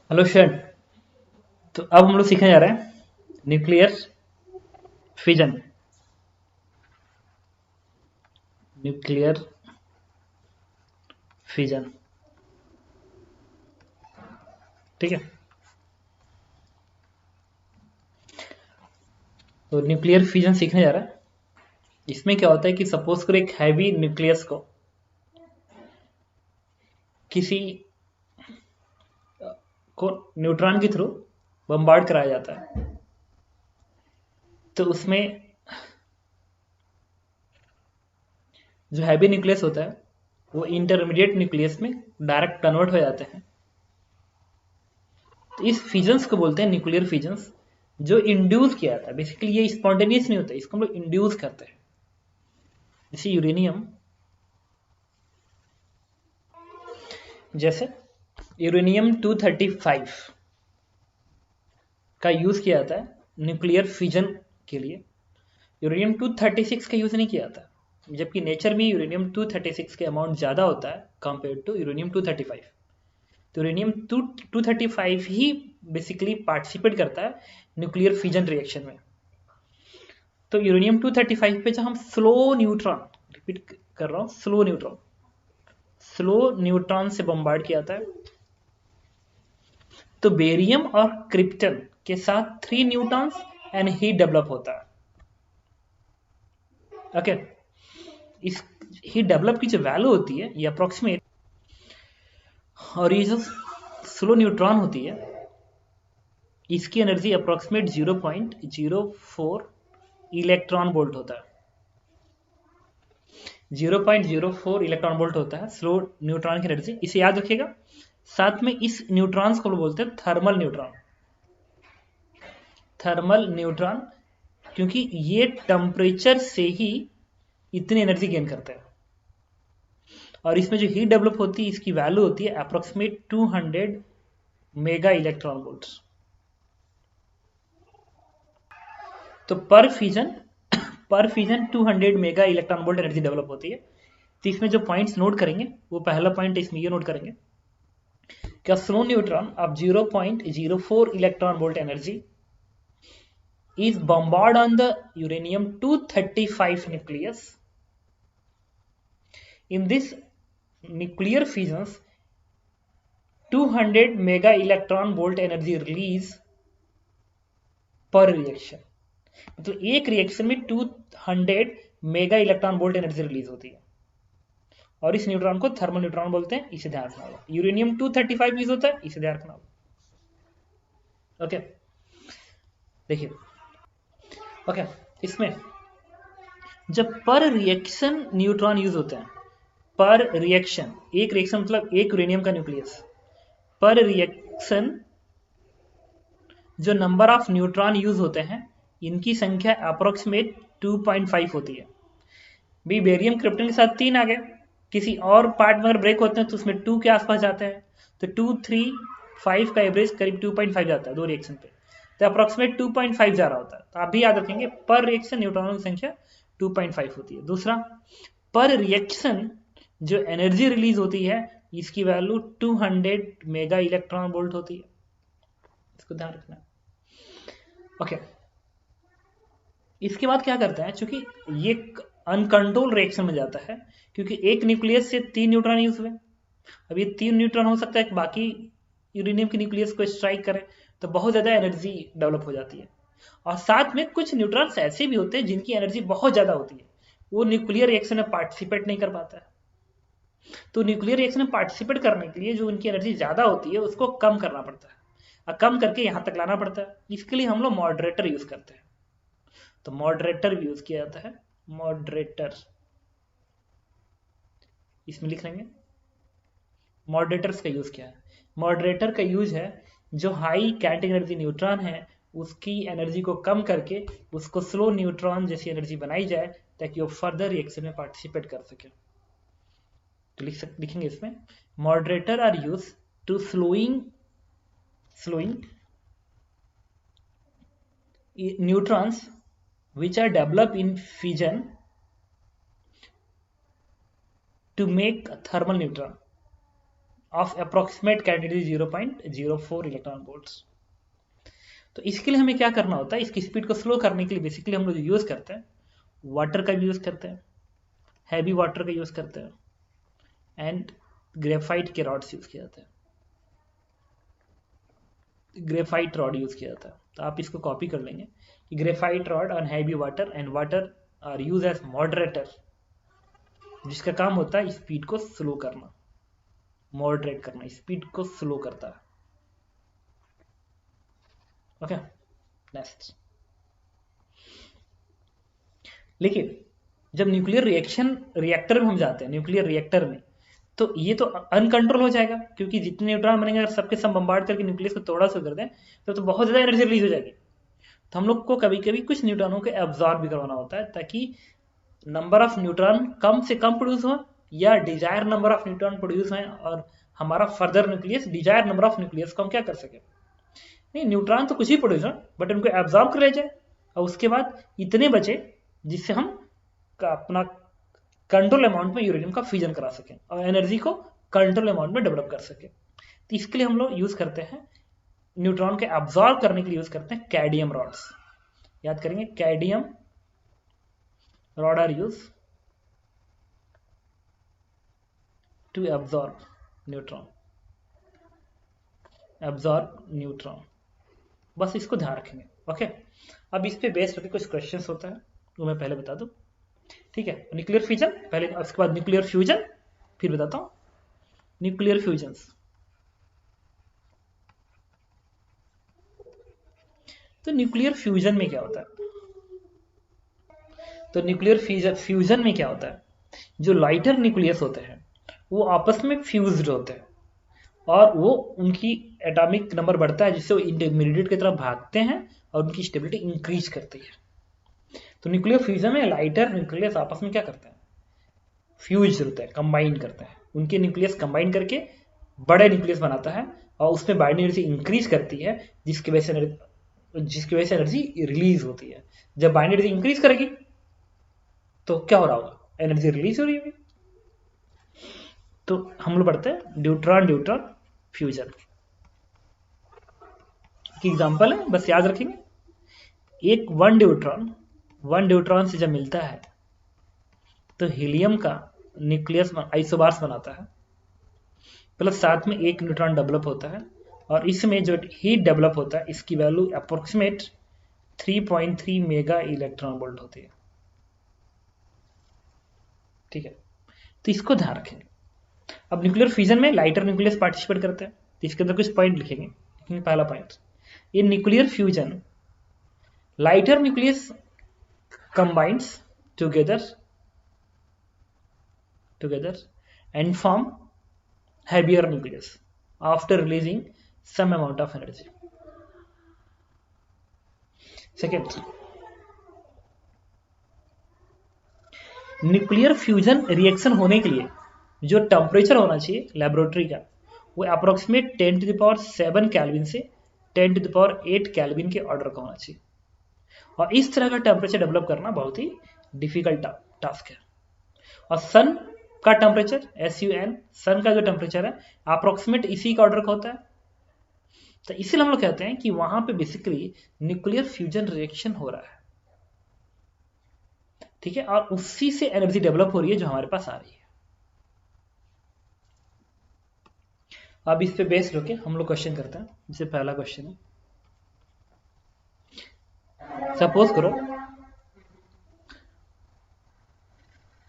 Hello शरण। तो अब हम लोग सीखने जा रहे हैं न्यूक्लियर फिजन। न्यूक्लियर फिजन, ठीक है। तो न्यूक्लियर फिजन सीखने जा रहा है। इसमें क्या होता है कि सपोज करो एक हैवी न्यूक्लियस किसी को न्यूट्रॉन के थ्रू बम्बार्ड कराया जाता है। तो उसमें जो हैवी न्यूक्लियस होता है वो इंटरमीडिएट न्यूक्लियस में डायरेक्ट कन्वर्ट हो जाते हैं। तो इस फिजन्स को बोलते हैं न्यूक्लियर फिजन्स, जो इंड्यूस किया जाता है। बेसिकली ये स्पॉन्टेनियस नहीं होता, इसको हम लोग इंड्यूस करते हैं। जैसे यूरेनियम 235 का यूज किया जाता है न्यूक्लियर फिजन के लिए। यूरेनियम 236 का यूज नहीं किया जाता, जबकि नेचर में यूरेनियम 236 के अमाउंट ज़्यादा होता है कंपेयर टू यूरेनियम 235। तो यूरेनियम 235 ही बेसिकली पार्टिसिपेट करता है न्यूक्लियर फिजन रिएक्शन में। तो यूरेनियम 235 पे जब हम स्लो न्यूट्रॉन, रिपीट कर रहा हूँ, स्लो न्यूट्रॉन से बम्बार्ड किया जाता है, तो बेरियम और क्रिप्टन के साथ 3 न्यूट्रॉन्स एंड हीट डेवलप होता है। ओके, इस हीट डेवलप की जो वैल्यू होती है ये अप्रोक्सीमेट, और ये जो स्लो न्यूट्रॉन होती है इसकी एनर्जी अप्रोक्सीमेट 0.04 इलेक्ट्रॉन वोल्ट होता है। 0.04 इलेक्ट्रॉन वोल्ट होता है स्लो न्यूट्रॉन की एनर्जी, इसे याद रखिएगा। साथ में इस न्यूट्रॉन्स को बोलते हैं थर्मल न्यूट्रॉन। थर्मल न्यूट्रॉन क्योंकि ये टेम्परेचर से ही इतनी एनर्जी गेन करते हैं, और इसमें जो हीट डेवलप होती है इसकी वैल्यू होती है अप्रोक्सीमेट 200 मेगा इलेक्ट्रॉन वोल्ट। तो पर fission 200 mega electron volt energy develop होती है। तो इसमें जो पॉइंट्स नोट करेंगे वो पहला पॉइंट इसमें ये नोट करेंगे क्या स्लो न्यूट्रॉन अब 0.04 electron volt energy is bombarded on the uranium 235 nucleus. In this nuclear fissions, 200 mega electron volt energy release per reaction. मतलब एक रिएक्शन में 200 mega electron volt energy release होती है, और इस न्यूट्रॉन को थर्मल न्यूट्रॉन बोलते हैं। इसे ध्यान रखना होगा। यूरेनियम 235 यूज होता है, इसे ध्यान रखना होगा। ओके, देखिए। ओके, इसमें जब पर रिएक्शन न्यूट्रॉन यूज होते हैं, पर रिएक्शन, एक रिएक्शन मतलब एक यूरेनियम का न्यूक्लियस, पर रिएक्शन जो नंबर ऑफ न्यूट्रॉन यूज होते हैं इनकी संख्या अप्रोक्सीमेट 2.5 होती है। भी बेरियम क्रिप्टन के साथ 3 आ गए, किसी और पार्ट में अगर ब्रेक होते हैं तो उसमें 2 के आसपास जाते हैं, तो 2 3 5 का एवरेज करीब 2.5 जाता है दो रिएक्शन पे, तो अप्रोक्सीमेट 2.5 जा रहा होता है। तो आप भी याद रखेंगे पर रिएक्शन न्यूट्रॉनों की संख्या 2.5 होती है। दूसरा, पर रिएक्शन जो एनर्जी रिलीज होती है इसकी वैल्यू 200 मेगा इलेक्ट्रॉन वोल्ट होती है, इसको ध्यान रखना। ओके, इसके बाद क्या करता है, चूंकि ये अनकंट्रोल रिएक्शन में जाता है, क्योंकि एक न्यूक्लियस से 3 न्यूट्रॉन यूज हुए। अब ये 3 न्यूट्रॉन हो सकता है कि बाकी यूरेनियम के न्यूक्लियस को स्ट्राइक करे, तो बहुत ज्यादा एनर्जी डेवलप हो जाती है। और साथ में कुछ न्यूट्रॉन्स ऐसे भी होते हैं जिनकी एनर्जी बहुत ज्यादा होती है, वो न्यूक्लियर रिएक्शन में पार्टिसिपेट नहीं कर पाता है। तो न्यूक्लियर रिएक्शन में पार्टिसिपेट करने के लिए जो उनकी एनर्जी ज्यादा होती है उसको कम करना पड़ता है, और कम करके यहां तक लाना पड़ता है। इसके लिए हम लोग मॉडरेटर यूज करते हैं। तो मॉडरेटर भी यूज किया जाता है। मॉडरेटर इसमें लिख लेंगे मॉडरेटर्स का यूज क्या है। मॉडरेटर का यूज है जो हाई काइनेटिक एनर्जी न्यूट्रॉन है उसकी एनर्जी को कम करके उसको स्लो न्यूट्रॉन जैसी एनर्जी बनाई जाए ताकि वो फर्दर रिएक्शन में पार्टिसिपेट कर सके। तो लिखेंगे इसमें moderator are use to slowing neutrons which are developed in fission to make thermal neutron. Of approximate category 0.04 electron volts. तो इसके लिए हमें क्या करना होता है, इसकी स्पीड को स्लो करने के लिए बेसिकली हम लोग यूज करते हैं वाटर का भी यूज करते हैं, हैवी वाटर का यूज करते हैं, एंड ग्रेफाइट के रॉड्स यूज किया जाता है, ग्रेफाइट रॉड यूज किया जाता है। तो आप इसको कॉपी कर लेंगे कि graphite rod on heavy water and water are use as moderator, जिसका काम होता है स्पीड को स्लो करना, मॉडरेट करना, स्पीड को स्लो करता है। Okay next. लेकिन जब न्यूक्लियर रिएक्टर में हम जाते हैं, न्यूक्लियर रिएक्टर में, तो ये तो अनकंट्रोल हो जाएगा, क्योंकि जितने न्यूट्रॉन बनेंगे अगर सबके सब बम्बार्ड करके न्यूक्लियस को थोड़ा सा कर दें तो बहुत ज्यादा एनर्जी रिलीज हो जाएगी। तो हम लोग को कभी कभी कुछ न्यूट्रॉनों को एब्जॉर्ब भी करवाना होता है, ताकि नंबर ऑफ न्यूट्रॉन कम से कम प्रोड्यूस हो या desire number of neutron produce हो, और हमारा further nucleus desire number of nucleus को हम क्या कर सके। नहीं, न्यूट्रॉन तो कुछ ही प्रोड्यूस हो, बट उनको एब्जॉर्ब कर ले जाए और उसके बाद इतने बचे जिससे हम अपना कंट्रोल अमाउंट में यूरेनियम का फ्यूजन करा सकें और एनर्जी को कंट्रोल अमाउंट में डेवलप कर सके। तो इसके लिए हम लोग यूज करते हैं, न्यूट्रॉन के एब्जॉर्ब करने के लिए यूज करते हैं कैडियम रॉड्स। याद करेंगे, cadmium rod are use to absorb neutron, absorb neutron, बस इसको ध्यान रखेंगे। ओके, अब इस पे बेस्ड होकर कुछ क्वेश्चंस होता है वो मैं पहले बता दूं, ठीक है। न्यूक्लियर फ्यूजन पहले, उसके बाद न्यूक्लियर फ्यूजन, फिर बताता हूं न्यूक्लियर फ्यूजन्स। तो न्यूक्लियर फ्यूजन में क्या होता है, तो न्यूक्लियर फ्यूजन में क्या होता है, जो लाइटर न्यूक्लियस होते हैं वो आपस में फ्यूज्ड होते हैं और वो उनकी एटॉमिक नंबर बढ़ता है, जिससे वो इंटरमीडिएट की तरफ भागते हैं और उनकी स्टेबिलिटी इंक्रीज करती है। तो न्यूक्लियर फ्यूजन में लाइटर न्यूक्लियस आपस में क्या करते हैं, फ्यूज होते हैं, कंबाइन करते हैं, उनके न्यूक्लियस कंबाइन करके बड़े न्यूक्लियस बनाता है और उसमें बाइंडिंग एनर्जी इंक्रीज करती है, जिसकी वजह से एनर्जी रिलीज होती है। जब बाइंडिंग एनर्जी इंक्रीज करेगी तो क्या हो रहा होगा, एनर्जी रिलीज हो रही होगी। तो हम लोग पढ़ते हैं न्यूट्रॉन न्यूट्रॉन फ्यूजन की एग्जांपल है, बस याद रखेंगे। एक वन न्यूट्रॉन से जब मिलता है तो हीलियम का न्यूक्लियस आइसोबार्स बनाता है, प्लस साथ में एक न्यूट्रॉन डेवलप होता है, और इसमें जो हीट डेवलप होता है इसकी value approximate 3.3 mega electron volt होती है, ठीक है। तो इसको ध्यान रखेंगे। अब न्यूक्लियर फ्यूजन में लाइटर न्यूक्लियस पार्टिसिपेट करते हैं, तो इसके अंदर कुछ पॉइंट लिखेंगे। पहला पॉइंट, ये nuclear fusion lighter nucleus combines together and form heavier nucleus after releasing some amount of energy. Second, nuclear fusion reaction होने के लिए जो टेम्परेचर होना चाहिए लेबोरेटरी का, वो अप्रोक्सीमेट 10⁷ केल्विन से 10⁸ केल्विन के ऑर्डर का होना चाहिए, और इस तरह का टेम्परेचर डेवलप करना बहुत ही डिफिकल्ट टास्क है। और सन का टेम्परेचर SUN, सन का जो टेम्परेचर है अप्रोक्सीमेट इसी का ऑर्डर का होता है। तो इसलिए हम लोग कहते हैं कि वहां पे बेसिकली न्यूक्लियर फ्यूजन रिएक्शन हो रहा है, ठीक है, और उसी से एनर्जी डेवलप हो रही है जो हमारे पास आ रही है। अब इस पे बेस्ड होके हम लोग क्वेश्चन करते हैं। जैसे पहला क्वेश्चन है, सपोज करो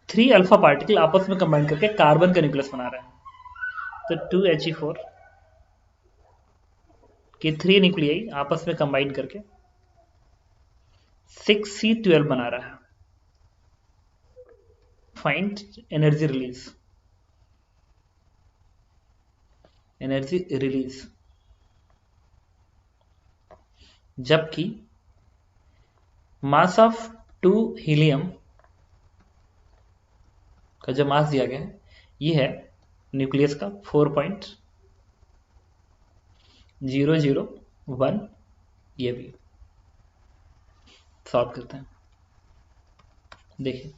3 अल्फा पार्टिकल आपस में कंबाइन करके कार्बन का न्यूक्लियस बना रहे हैं। तो 2He4 के 3 न्यूक्लियाई आपस में कंबाइन करके 6C12 बना रहा है। फाइंड एनर्जी रिलीज, जबकि मास ऑफ 2 हीलियम का जो मास दिया गया है ये है न्यूक्लियस का 4.001, ये भी सॉल्व करते हैं। देखिए,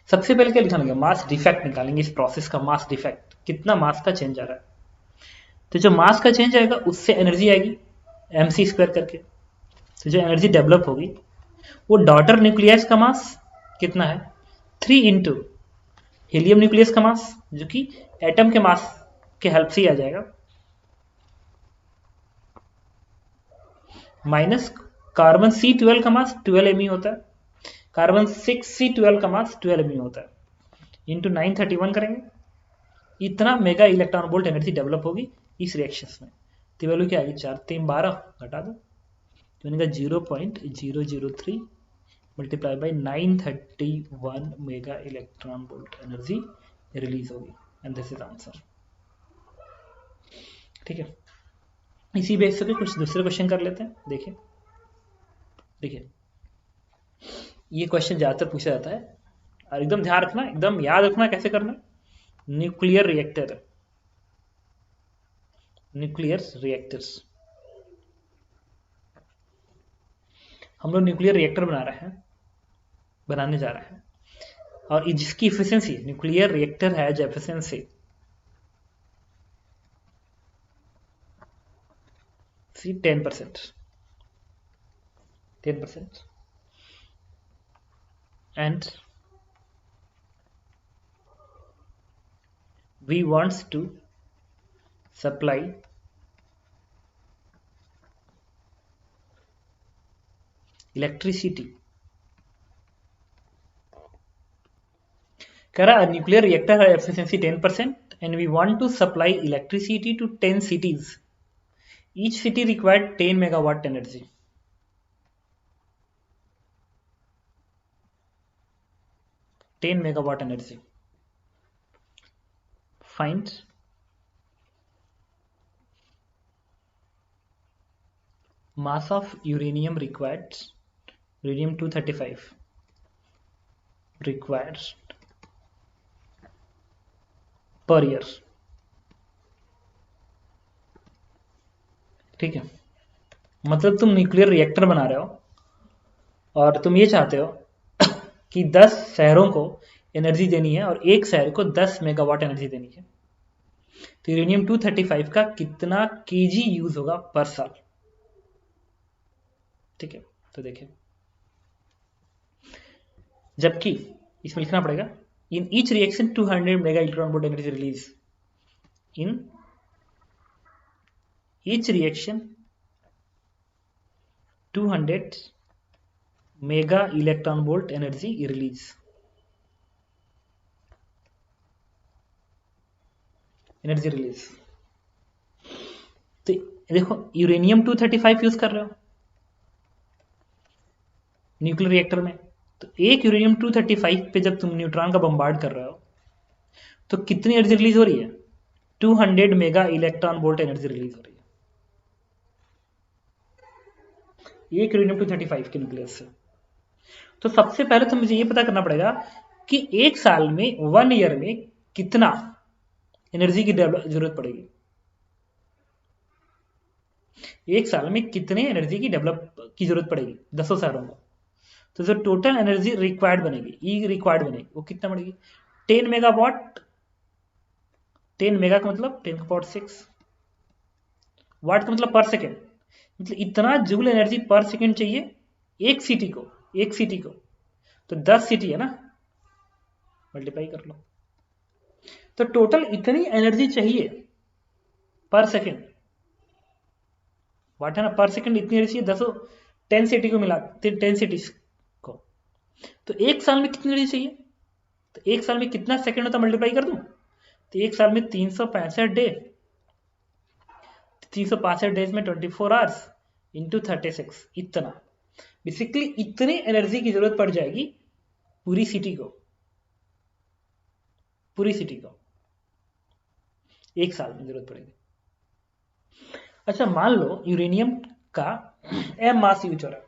सबसे पहले क्या निकालेंगे, मास डिफेक्ट निकालेंगे। इस प्रोसेस का मास डिफेक्ट कितना मास का चेंज आ रहा है। तो जो मास का चेंज आएगा उससे एनर्जी आएगी mc² करके। तो जो एनर्जी डेवलप होगी वो डॉटर न्यूक्लियस का मास कितना है 3 इंटू हीलियम न्यूक्लियस का मास जो कि एटम के मास के हेल्प से ही आ जाएगा, माइनस कार्बन C12 का मास 12 Me होता है, कार्बन 6C12 का मास 12 Me होता है, इंटू 931 करेंगे, इतना mega electron volt energy develop होगी इस रिएक्शन में। तो वैल्यू क्या आएगी 4 3 12 घटा दो तो मैंने कहा 0.003 multiply by 931 mega electron volt energy release होगी एंड दिस इज आंसर। ठीक है, इसी बेस पे कुछ दूसरे क्वेश्चन कर लेते हैं। देखिए ये क्वेश्चन ज्यादातर पूछा जाता है और एकदम ध्यान रखना, एकदम याद रखना कैसे करना। न्यूक्लियर रिएक्टर्स हम लोग न्यूक्लियर रिएक्टर बनाने जा रहे हैं और जिसकी इफिशिएंसी न्यूक्लियर रिएक्टर है जो efficiency 10% and we wants to supply electricity. कह रहा न्यूक्लियर रिएक्टर है efficiency 10% and we want to supply electricity to 10 cities. Each city required 10 megawatt energy. Find mass of uranium required, uranium 235 required per year. ठीक है, मतलब तुम nuclear reactor बना रहे हो और तुम ये चाहते हो कि 10 शहरों को एनर्जी देनी है और एक शहर को 10 मेगावाट एनर्जी देनी है। तो यूरेनियम 235 का कितना केजी यूज होगा पर साल। ठीक है, तो देखिए जबकि इसमें लिखना पड़ेगा in each reaction 200 mega electron volt energy release, in each reaction 200 mega electron volt energy release. तो देखो यूरेनियम 235 यूज कर रहे हो न्यूक्लियर रिएक्टर में, तो एक यूरेनियम 235 पे जब तुम न्यूट्रॉन का बम्बार्ड कर रहे हो तो कितनी एनर्जी रिलीज हो रही है 200 mega electron volt energy release हो रही है एक यूरेनियम 235 के न्यूक्लियस से। तो सबसे पहले तो मुझे ये पता करना पड़ेगा कि एक साल में 1 ईयर में कितना एनर्जी की जरूरत पड़ेगी, एक साल में कितने एनर्जी की डेवलप की जरूरत पड़ेगी 10 शहरों को। तो जो टोटल एनर्जी रिक्वायर्ड बनेगी वो कितना बनेगी 10 मेगावाट। 10 मेगा का मतलब 10 का पावर 6, वाट का मतलब पर सेकेंड, मतलब इतना जूल एनर्जी पर सेकेंड चाहिए एक सिटी को। तो 10 सिटी है ना, मल्टीप्लाई कर लो, तो टोटल इतनी एनर्जी चाहिए पर सेकेंड, वाट है ना, पर सेकेंड इतनी एनर्जी चाहिए 10 सिटी को मिला 10 सिटीज को। तो एक साल में कितनी एनर्जी चाहिए, तो एक साल में कितना सेकेंड होता मल्टीप्लाई कर दूं, तो एक साल में 365 डे, 365 डेज में 24 आवर्स इंटू 36, इतना बेसिकली इतने एनर्जी की जरूरत पड़ जाएगी पूरी सिटी को एक साल में जरूरत पड़ेगी। अच्छा मान लो यूरेनियम का m मास यूज हो रहा है,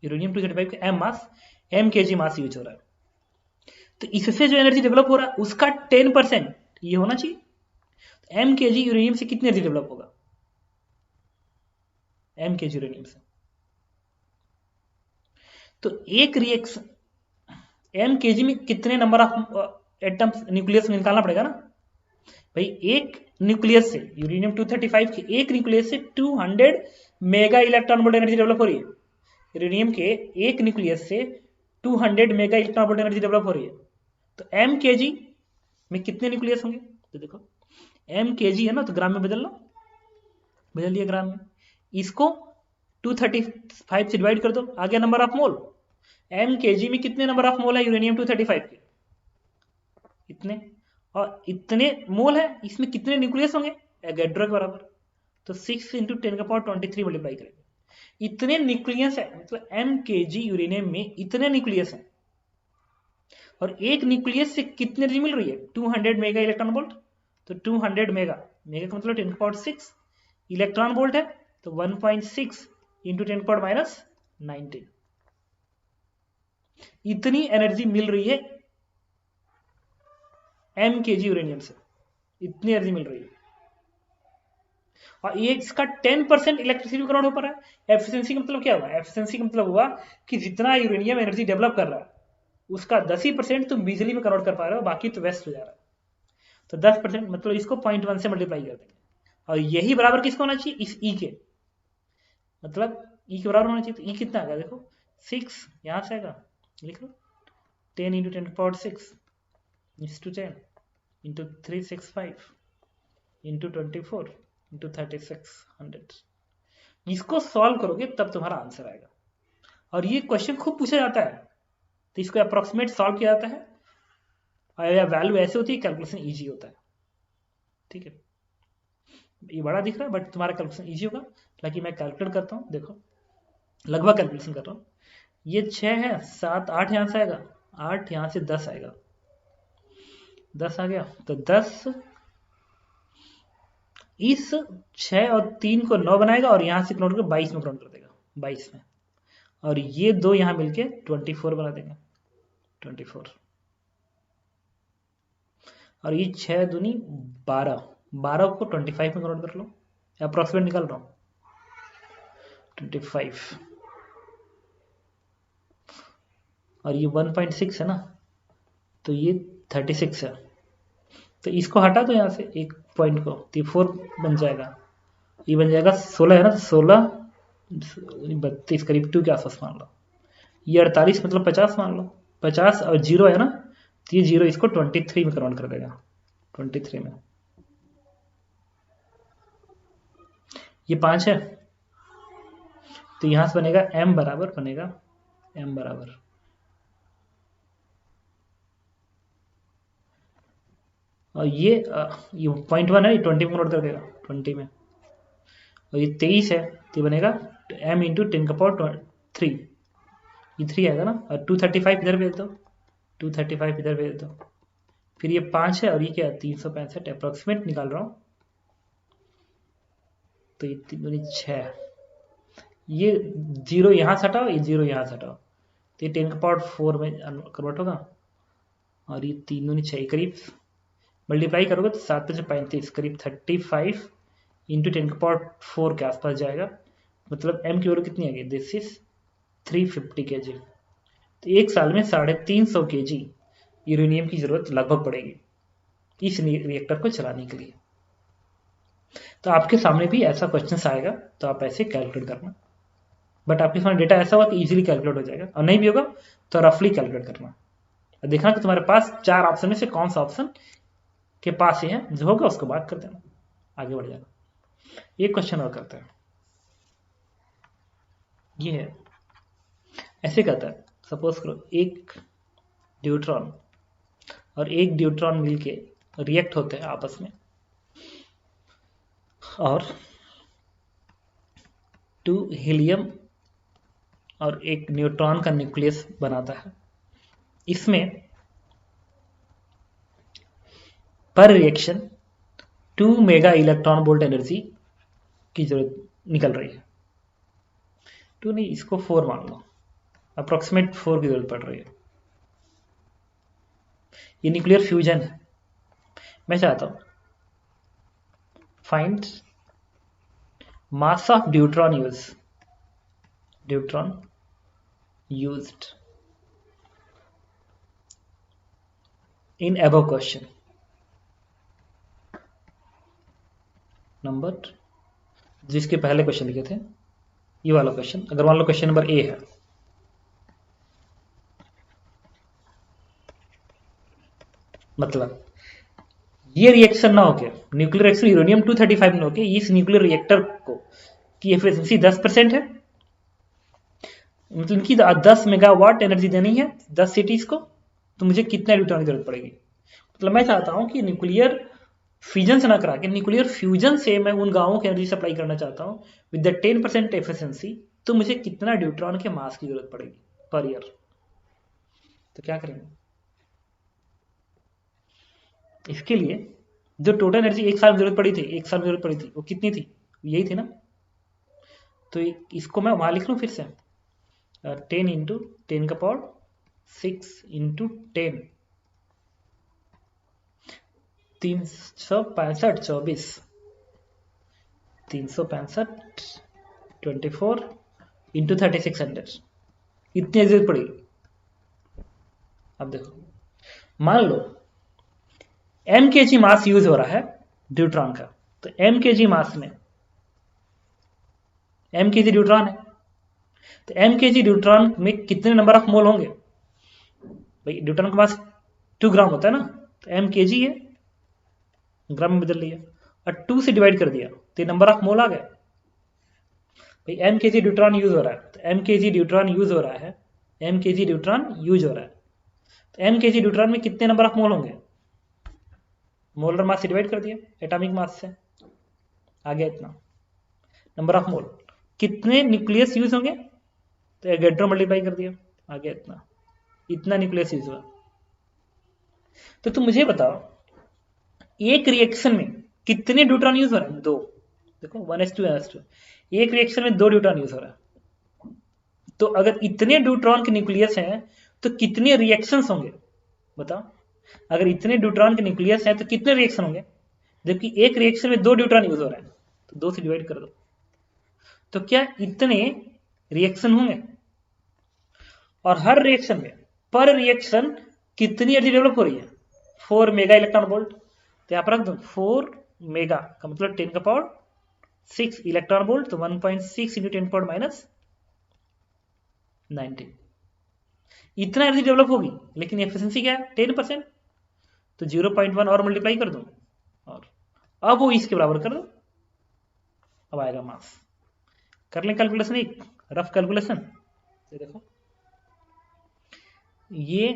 यूरेनियम 235 का m kg मास यूज हो रहा है, तो इससे जो एनर्जी डेवलप हो रहा है उसका 10% ये होना चाहिए। तो m kg यूरेनियम से कितनी एनर्जी डेवलप होगा m kg यूरेनियम से, तो एक रिएक्शन m kg में कितने नंबर ऑफ एटम्स न्यूक्लियस निकालना पड़ेगा ना, भाई एक न्यूक्लियस से यूरेनियम 235 के एक न्यूक्लियस से 200 mega electron volt energy develop हो रही है। यूरेनियम के एक न्यूक्लियस से 200 mega electron volt energy develop हो रही है। तो एम के जी में कितने न्यूक्लियस होंगे? तो देखो एम के जी है ना, तो ग्राम में बदल लो, बदल दिया ग्राम में। इसको 235 से डिवाइड कर दो, आ गया नंबर ऑफ मोल। एम के जी में कितने नंबर ऑफ मोल है यूरेनियम 235 के? इतने। और इतने मोल है, इसमें कितने न्यूक्लियस होंगे? एवोगाड्रो के बराबर। तो 6 इंटू 10⁻23 मल्टीप्लाई करेंगे। इतने न्यूक्लियस है, मतलब एम के जी यूरेनियम में इतने न्यूक्लियस है। और एक न्यूक्लियस से कितनी एनर्जी मिल रही है? 200 मेगा इलेक्ट्रॉन वोल्ट। तो 200 मेगा, मेगा का मतलब 10⁻6 इलेक्ट्रॉन वोल्ट है, तो 1.6 इंटू 10⁻19 इतनी एनर्जी मिल रही है एम के जी यूरेनियम से, इतनी एनर्जी मिल रही है। और ये इसका 10% इलेक्ट्रिसिटी कन्वर्ट हो पा रहा है। एफिशिएंसी का मतलब क्या हुआ? एफिशिएंसी का मतलब हुआ कि जितना यूरेनियम एनर्जी डेवलप कर रहा है उसका 10% तुम बिजली में कन्वर्ट कर पा रहे हो, बाकी तो वेस्ट हो जा रहा है। तो 10% मतलब इसको 0.1 से मल्टीप्लाई कर देंगे। और यही बराबर किसको होना चाहिए? इस ई के, मतलब ई के बराबर होना चाहिए। तो ई कितना आएगा? देखो 6 यहां से आएगा, लिख लो 10 into 10⁻6 is two 10 into 365 into 24 into 3600। इसको सॉल्व करोगे तब तुम्हारा आंसर आएगा। और ये क्वेश्चन खूब पूछा जाता है, तो इसको अप्रोक्सीमेट सॉल्व किया जाता है और वैल्यू ऐसे होती है, कैलकुलेशन इजी होता है। ठीक है, ये बड़ा दिख रहा है बट तुम्हारा कैलकुलेशन इजी होगा। हालांकि मैं कैलकुलेट करता हूँ, देखो लगभग कैलकुलेशन कर रहा हूँ। ये 6 है, 7 8 यहां से आएगा, 8 यहां से 10 आएगा, 10 आ गया। तो 10 इस 6 और 3 को 9 बनाएगा और यहां से काउंट कर 22 में काउंट कर देगा, 22 में। और ये दो यहां मिलके 24 बना देंगे, 24। और ये 6 दूनी 12, 12 को 25 में कन्वर्ट कर लो, अप्रोक्सीमेट निकाल रहा हूं 25। और ये 1.6 है ना, तो ये 36 है। तो इसको हटा दो यहाँ से एक पॉइंट को, तो 4 बन जाएगा। ये बन जाएगा 16 है ना, तो 16 32 करीब 2 के आसपास मान लो। ये 48 मतलब 50 मान लो, 50 और 0 है ना, तो ये 0 इसको 23 में कन्वर्ट कर देगा, 23 में। ये 5 है, तो यहां से बनेगा m बराबर, बनेगा m बराबर और ये 0.1 है, ये 20 में कन्वर्ट कर देगा, 20 में। और ये 23 है, तो ये बनेगा m इंटू 10⁻3, ये 3 आएगा ना। और 235 इधर भेज दो, 235 इधर भेज दो। फिर ये 5 है और ये क्या है? 365 अप्रोक्सीमेट निकाल रहा हूं। तो ये 3 6, ये 0 यहां से हटाओ, ये 0 यहां से हटाओ, तो ये 10⁻4 में कन्वर्ट होगा। और ये 3 6 करीब मल्टीप्लाई करोगे तो 7 से 35 करीब 35 इंटू 10⁻4 के आसपास जाएगा। मतलब m की वैल्यू कितनी आ गई? This is 350 kg। तो एक साल में 350 kg यूरेनियम की जरूरत लगभग पड़ेगी इस रिएक्टर को चलाने के लिए। तो आपके सामने भी ऐसा क्वेश्चन आएगा, तो आप ऐसे कैलकुलेट करना। बट आपके सामने डेटा ऐसा होगा कि इजीली कैलकुलेट हो जाएगा, और नहीं भी होगा तो रफली कैलकुलेट करना। देखना कि तुम्हारे पास 4 ऑप्शन में से कौन सा ऑप्शन के पास ही है, जो होगा उसको बात कर देना, आगे बढ़ जाना। एक क्वेश्चन और करते हैं, ये है ऐसे कहता है, सपोज करो एक न्यूट्रॉन और एक न्यूट्रॉन मिलके रिएक्ट होते हैं आपस में, और 2 हीलियम और एक न्यूट्रॉन का न्यूक्लियस बनाता है। इसमें पर reaction 2 mega electron volt energy की जरूरत निकल रही है। 2 नहीं, इसको 4 मान लो, अप्रोक्सीमेट 4 की जरूरत पड़ रही है। ये न्यूक्लियर फ्यूजन है। मैं चाहता हूं find mass of deuteron used in above question. Number जिसके पहले क्वेश्चन लिखे थे, ये वाला क्वेश्चन, अगर मान लो क्वेश्चन नंबर ए है, मतलब ये रिएक्शन ना होके, न्यूक्लियर रिएक्शन यूरेनियम 235 ना होके इस न्यूक्लियर रिएक्टर को की एफिशिएंसी 10% है, मतलब इनकी 10 मेगावाट एनर्जी देनी है 10 सिटीज को, तो मुझे कितना न्यूट्रॉन की जरूरत पड़ेगी। मतलब मैं चाहता हूं कि न्यूक्लियर फ्यूजन से ना करा के न्यूक्लियर फ्यूजन से मैं उन गांवों की एनर्जी सप्लाई करना चाहता हूं विद द 10% एफिशिएंसी, तो मुझे कितना न्यूट्रॉन के मास की जरूरत पड़ेगी पर ईयर। तो क्या करेंगे, इसके लिए जो टोटल एनर्जी एक साल में जरूरत पड़ी थी, एक साल में जरूरत पड़ी थी, वो कितनी थी, यही थी ना। तो इसको मैं वहां लिख लूं फिर से, 10 इंटू 10 का पावर 6 इंटू 10, 365 24, 365 24 इंटू 3600, इतनी जरूरत पड़ेगी। अब देखो मान लो m के जी मास यूज हो रहा है ड्यूट्रॉन का, तो m के जी मास में m के जी ड्यूट्रॉन है, तो m के जी ड्यूट्रॉन में कितने नंबर ऑफ मोल होंगे, भाई ड्यूट्रॉन का मास 2 ग्राम होता है ना, तो m के जी है, ग्राम में बदल लिया और 2 से डिवाइड कर दिया, तो नंबर ऑफ मोल आ गया। भाई m के जी ड्यूट्रॉन यूज हो रहा है, तो m के जी ड्यूट्रॉन यूज हो रहा है, m के जी ड्यूट्रॉन यूज हो रहा है, तो m के जी ड्यूट्रॉन में कितने नंबर ऑफ मोल होंगे, मोलर मास से डिवाइड कर दिया एटॉमिक मास से, आ गया इतना नंबर ऑफ मोल। कितने न्यूक्लियस यूज होंगे, तो एवोगैड्रो मल्टीप्लाई कर दिया, आ गया इतना, इतना न्यूक्लियस यूज हुआ। तो तुम मुझे बताओ एक रिएक्शन में कितने न्यूट्रॉन यूज हो रहे हैं, 2, देखो 1s2 1s2, एक रिएक्शन में 2 न्यूट्रॉन यूज हो रहा है। तो अगर इतने न्यूट्रॉन के न्यूक्लियस हैं तो कितने रिएक्शंस होंगे, बताओ। अगर इतने न्यूट्रॉन के न्यूक्लियस हैं तो कितने रिएक्शन होंगे, जबकि एक रिएक्शन में 2 न्यूट्रॉन यूज हो रहे हैं, तो 2 से डिवाइड कर दो, तो क्या इतने रिएक्शन होंगे। और हर रिएक्शन में पर रिएक्शन कितनी एनर्जी डेवलप हो रही है, 4 मेगा इलेक्ट्रॉन वोल्ट, तो यहां पर रख दो 4 मेगा का मतलब 10 का पावर 6 इलेक्ट्रॉन वोल्ट, तो 1.6 इंटू 10 पावर माइनस 19, इतना एनर्जी डेवलप होगी, लेकिन एफिशिएंसी क्या है 10%, तो 0.1 और मल्टीप्लाई कर दो, और अब वो इसके बराबर कर दो, अब आएगा मास। कर लें कैलकुलेशन, एक रफ कैलकुलेशन, ये देखो ये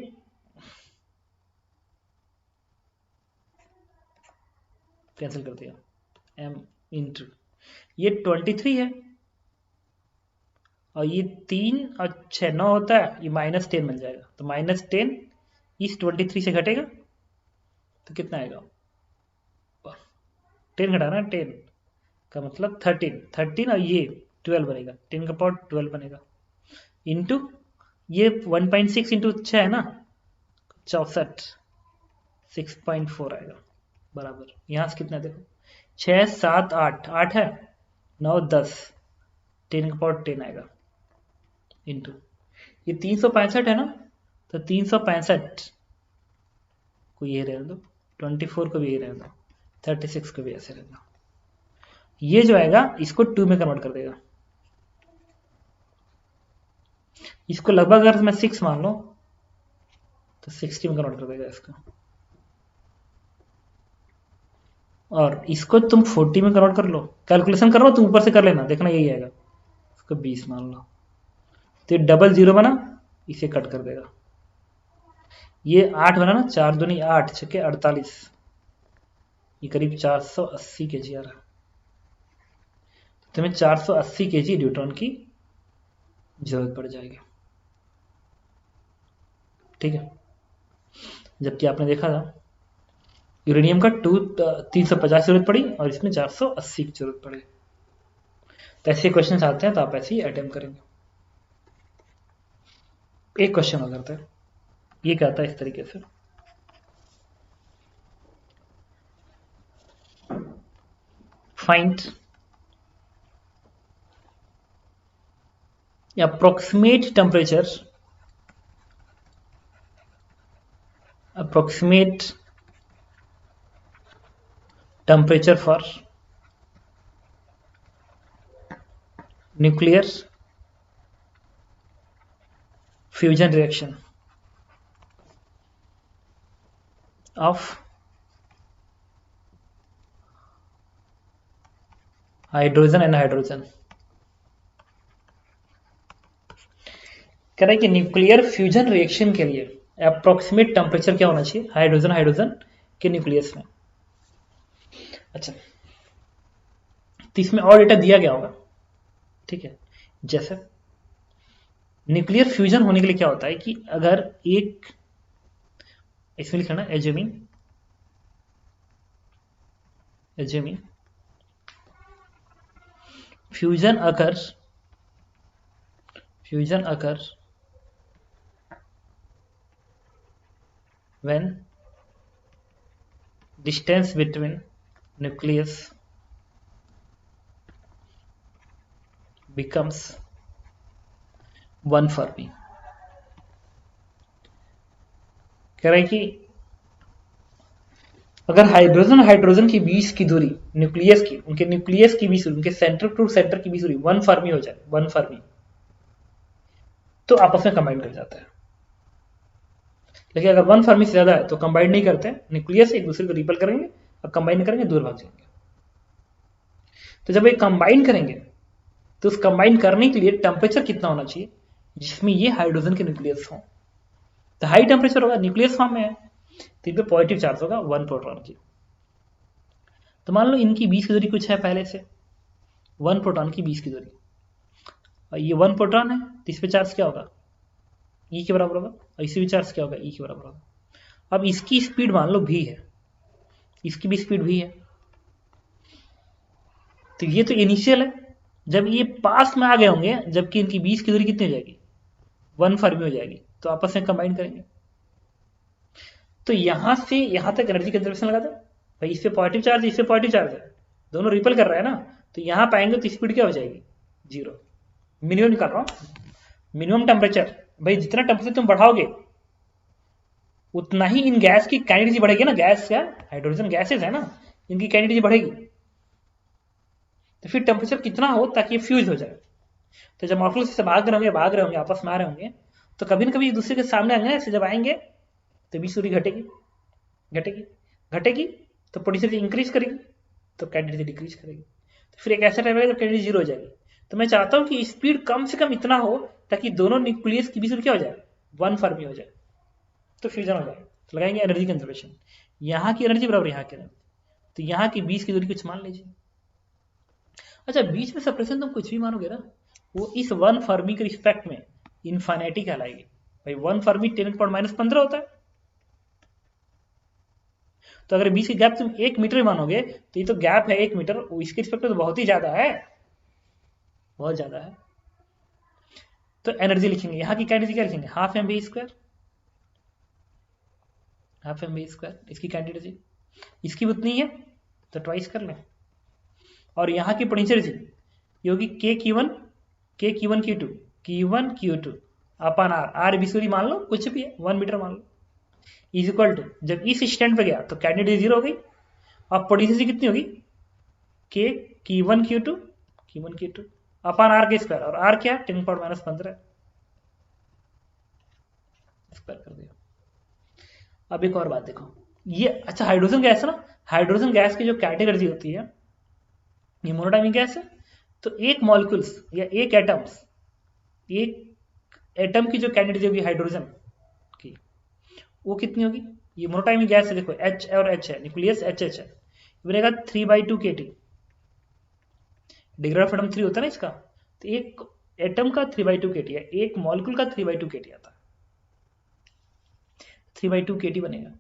कैंसिल कर दिया, m इंटू ये 23 है, और ये 3 और 6 9 होता है, ये -10 बन जाएगा, तो -10 इस 23 से घटेगा, तो कितना आएगा, 10 घटाना, 10 का मतलब 13 और ये 12 बनेगा, 10 का पावर 12 बनेगा, इंटू ये 1.6 इंटू 6 है ना, 64, 6.4 आएगा बराबर, यहां से कितना देखो 6 7 8 8 है, 9 10, 10 का पावर 10 आएगा, इंटू ये 365 है ना, तो 365 को ये रहने दो, 24 को भी ये रहने दो, 36 को भी ऐसे रहने दो, ये जो आएगा इसको 2 में कन्वर्ट कर देगा, इसको लगभग अगर मैं 6 मान लो तो 60 में कन्वर्ट कर देगा इसको, और इसको तुम 40 में कन्वर्ट कर लो, कैलकुलेशन कर लो तुम ऊपर से कर लेना, देखना यही आएगा, इसको 20 मान लो, तो डबल जीरो बना, इसे कट कर देगा, ये 8 बना ना, 4 दूनी 8 छके 48, ये करीब 480 केजी आ रहा है, तुम्हें 480 केजी न्यूट्रॉन की जरूरत पड़ जाएगी, ठीक है। जबकि आपने देखा था यूरेनियम का 350 जरूरत पड़ी और इसमें 480 की जरूरत पड़ी। तो ऐसे क्वेश्चन आते हैं तो आप ऐसे ही अटेम्प्ट करेंगे। एक क्वेश्चन और करते हैं, ये कहता है इस तरीके से, find approximate temperature for nuclear fusion reaction of hydrogen and hydrogen. कह रहा है कि न्यूक्लियर फ्यूजन रिएक्शन के लिए अप्रोक्सीमेट टेम्परेचर क्या होना चाहिए हाइड्रोजन हाइड्रोजन के न्यूक्लियस में। अच्छा, तो इसमें और डेटा दिया गया होगा, ठीक है। जैसे न्यूक्लियर फ्यूजन होने के लिए क्या होता है कि अगर एक, इसमें लिखा ना assuming fusion occurs when distance between nucleus becomes 1 Fermi। कह रहा है कि अगर हाइड्रोजन हाइड्रोजन के बीच की दूरी न्यूक्लियस की, उनके न्यूक्लियस की बीच, उनके सेंटर टू सेंटर की बीच दूरी 1 फर्मी हो जाए, 1 फर्मी, तो आपस में कंबाइन कर जाता है। लेकिन अगर 1 फर्मी से ज्यादा है तो कंबाइन नहीं करते, न्यूक्लियस एक दूसरे को रिपल करेंगे और कंबाइन करेंगे, दूर भाग जाएंगे। तो जब ये कंबाइन करेंगे तो उस कंबाइन करने के लिए टेम्परेचर कितना होना चाहिए जिसमें ये हाइड्रोजन के न्यूक्लियस हो। तो हाई टेम्परेचर होगा, न्यूक्लियस फॉर्म में है, तो इन पे पॉजिटिव चार्ज होगा 1 प्रोटॉन की। तो मान लो इनकी बीच की दूरी कुछ है पहले से, 1 प्रोटॉन की बीच की दूरी, और ये 1 प्रोटॉन है, तो इस पे चार्ज क्या होगा E के बराबर होगा, और इसी भी चार्ज क्या होगा E के बराबर होगा। अब इसकी स्पीड मान लो v है, इसकी भी स्पीड v है, तो ये तो इनिशियल है। जब ये पास में आ गए होंगे, जबकि इनकी बीच की दूरी कितनी हो जाएगी 1 फर्मी हो जाएगी, तो आपस में कंबाइन करेंगे। तो यहां से यहां तक एनर्जी कंजर्वेशन लगा दो भाई, इस पे पॉजिटिव चार्ज, इस पे पॉजिटिव चार्ज है, दोनों रिपल कर रहा है ना, तो यहां पाएंगे तो स्पीड क्या हो जाएगी 0। मिनिमम निकाल रहा हूं, मिनिमम टेम्परेचर, भाई जितना टेम्परेचर तुम बढ़ाओगे उतना ही इन गैस की काइनेटिक बढ़ेगी ना, गैस क्या हाइड्रोजन गैसेज है ना, इनकी काइनेटिक बढ़ेगी, तो फिर टेम्परेचर कितना हो ताकि ये फ्यूज हो जाए। तो जब मॉलिक्यूल से भाग रहे होंगे आपस में आ रहे होंगे, तो कभी ना कभी एक दूसरे के सामने आएंगे, ऐसे जब आएंगे तो बीच दूरी घटेगी तो पोटेंशियल इंक्रीज करेगी, तो काइनेटिक डिक्रीज करेगी, तो फिर एक ऐसा टाइम आएगा जब काइनेटिक 0 हो जाएगी। तो मैं चाहता हूं कि स्पीड कम से कम इतना हो ताकि दोनों न्यूक्लियस की बीच दूरी क्या हो जाए 1 फर्मी हो जाए, तो फ्यूजन हो जाए। तो लगाएंगे एनर्जी कंजर्वेशन, यहाँ की एनर्जी बराबर यहाँ की एनर्जी, तो यहाँ की बीच की दूरी कुछ मान लीजिए। अच्छा, बीच में सेपरेशन तुम कुछ भी मानोगे ना, वो इस 1 फर्मी के रिस्पेक्ट में इन्फिनिटी कहलाएगी। भाई 1 फर्मी 10⁻⁻15 होता है, तो अगर बीच की गैप तुम 1 मीटर मानोगे तो ये तो गैप है 1 मीटर, इसके रिस्पेक्ट में तो बहुत ही ज्यादा है, बहुत ज्यादा है। तो एनर्जी लिखेंगे, यहाँ की काइनेटिक क्या लिखेंगे, हाफ एम वी स्क्वायर, इसकी काइनेटिक इसकी उतनी है तो ट्वाइस कर लें। और यहाँ की पोटेंशियल ये होगी के Q1 Q2 अपन आर बिसूरी मान लो, कुछ भी है 1 मीटर मान लो, इज इक्वल टू, जब इस स्टैंड पे गया तो काइनेटिक 0 हो गई, अब पोटेंशियल कितनी होगी के Q1 Q2 अपन आर के स्क्वायर, और आर क्या 10⁻⁻15 स्क्वायर कर दिया। अब एक और बात देखो, ये अच्छा हाइड्रोजन गैस है ना, हाइड्रोजन गैस की जो कैटेगरी होती है, ये मोनोडायमिक गैस है, तो एक मॉलिक्यूल्स या एक एटम की जो कैटेगरी होगी हाइड्रोजन की, वो कितनी होगी, ये मोनोडायमिक गैस है, देखो H और H है, न्यूक्लियस HH है, बनेगा 3/2 kT, डिग्री ऑफ फ्रीडम 3 होता है ना इसका, तो एक एटम का 3/2 kT है, एक मॉलिक्यूल का 3/2 kT आता है, 3/2 kT बनेगा।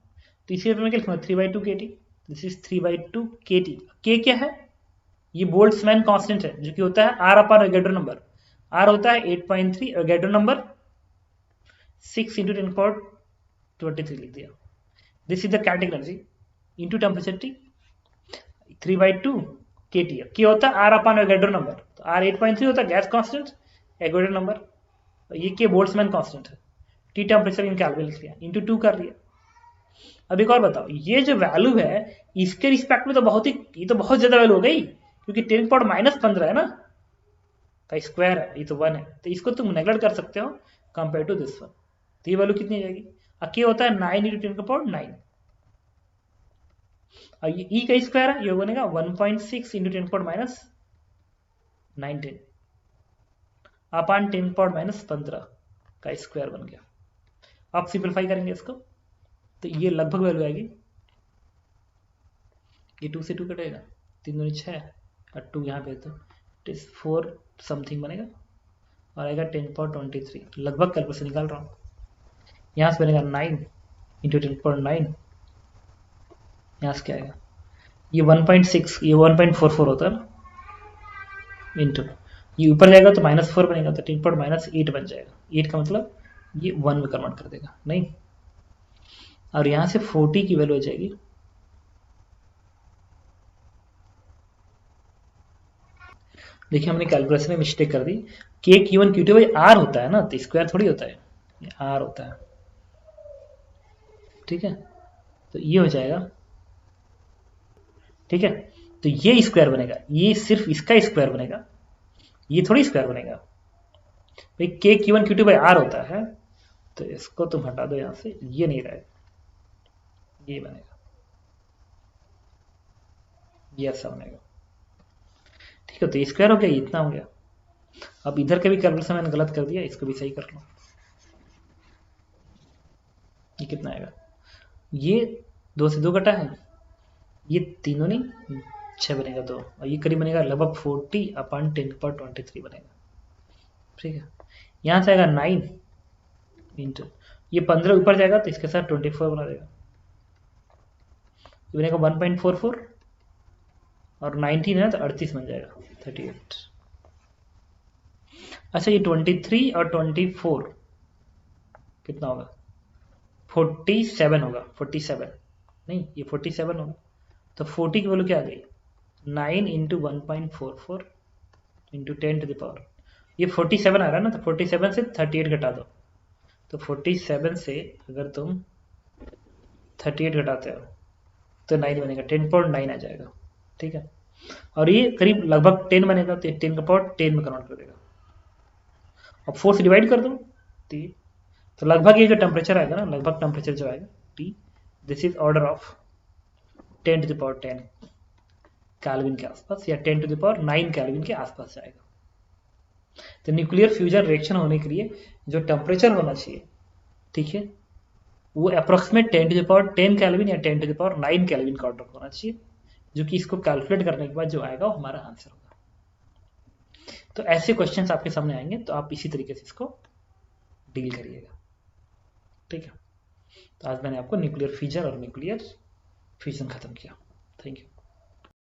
तो इसी में क्या लिखूंगा 3/2 kT, दिस इज 3/2 kT। के क्या है, ये बोल्ट्जमैन कांस्टेंट है, जो कि होता है R upon Avogadro number, R होता है 8.3, एवोगैड्रो नंबर 6 × 10⁻23 लिख दिया। This is the kinetic energy into temperature T, 3/2 kT है, क्या होता है R अपॉन एवोगैड्रो नंबर, तो R 8.3 होता है गैस कांस्टेंट, एवोगैड्रो नंबर, ये के बोल्ट्जमैन कांस्टेंट है, T टेम्परेचर इन कैलकुलेट लिख लिया, इंटू 2 कर लिया। अब एक और बताओ, ये जो वैल्यू है इसके रिस्पेक्ट में तो बहुत ही, ये तो बहुत ज्यादा वैल्यू हो गई, क्योंकि 10⁻⁻15 है ना, का स्क्वायर है, ये तो 1 है, तो इसको तुम नेगलेक्ट कर सकते हो कंपेयर टू दिस वन। तो ये वैल्यू कितनी जाएगी, क्या होता है 9 × 10⁻9, और ये ई का स्क्वायर है, ये बनेगा 1.6 × 10⁻19 अपॉन 10⁻15 का स्क्वायर बन गया। आप सिंपलीफाई करेंगे इसको तो ये लगभग वैल्यू आएगी, ये 2 से 2 कटेगा, 3 दूनी 6 और 2 यहाँ पे तो इट इज 4 समथिंग बनेगा और आएगा 10⁻23, लगभग कैलकुलेशन निकाल रहा हूँ। यहाँ से बनेगा 9 × 10⁻9, यहाँ से क्या आएगा, ये 1.6, ये 1.44 होता है इंटू, ये ऊपर जाएगा तो -4 बनेगा, तो 10⁻8 बन जाएगा। 8 का मतलब ये 1 में कन्वर्ट कर देगा नहीं, और यहाँ से 40 की वैल्यू हो जाएगी, देखिए हमने कैलकुलेशन में मिस्टेक कर दी, के Q1 Q2 भाई आर होता है ना, तो स्क्वायर थोड़ी होता है, ये आर होता है, ठीक है, तो ये हो जाएगा, ठीक है, तो ये स्क्वायर बनेगा, ये सिर्फ इसका स्क्वायर बनेगा, ये थोड़ी स्क्वायर बनेगा भाई, के Q1 Q2 भाई आर होता है, तो इसको तुम हटा दो यहां से, ये नहीं रहेगा, ये बनेगा, ये ऐसा बनेगा, ठीक है, तो स्क्वायर हो गया, इतना हो गया। अब इधर के भी कैलकुलेशन मैंने गलत कर दिया, इसको भी सही कर लो, ये कितना आएगा, ये 2 से 2 कटा है, ये तीनों नहीं 6 बनेगा 2, और ये करीब बनेगा लगभग 40 अपॉन 10⁻23 बनेगा, ठीक है। यहाँ से आएगा 9 इंटू, ये 15 ऊपर जाएगा तो इसके साथ 24 बना देगा, ये बनेगा 1.44 और 19 है तो 38 बन जाएगा 38। अच्छा ये 23 और 24 कितना होगा, 47 होगा, 47 नहीं, ये 47 होगा, तो 40 की वैल्यू क्या आ गई, 9 × 1.44 × 10⁻, ये 47 आ रहा है ना, तो 47 से 38 घटा दो, तो 47 से अगर तुम 38 घटाते हो तो 9 बनेगा, 10⁻9 आ जाएगा, ठीक है, और ये करीब लगभग 10 बनेगा, तो 10⁻10 में कन्वर्ट कर देगा। अब 4 से डिवाइड कर दो तो लगभग ये जो टेम्परेचर आएगा ना, लगभग टेम्परेचर जो आएगा T, this is order of 10⁻10 kelvin के आसपास, या 10⁻9 केल्विन के आसपास जाएगा। तो न्यूक्लियर फ्यूजन रिएक्शन होने के लिए जो टेम्परेचर होना चाहिए, ठीक है, वो अप्रोक्सीमेट 10⁻10 केल्विन या 10⁻9 केल्विन का ऑर्डर होना चाहिए, जो कि इसको कैलकुलेट करने के बाद जो आएगा वो हमारा आंसर होगा। तो ऐसे क्वेश्चंस आपके सामने आएंगे, तो आप इसी तरीके से इसको डील करिएगा, ठीक है। तो आज मैंने आपको न्यूक्लियर फ्यूजन और न्यूक्लियर फ्यूजन खत्म किया। Thank you.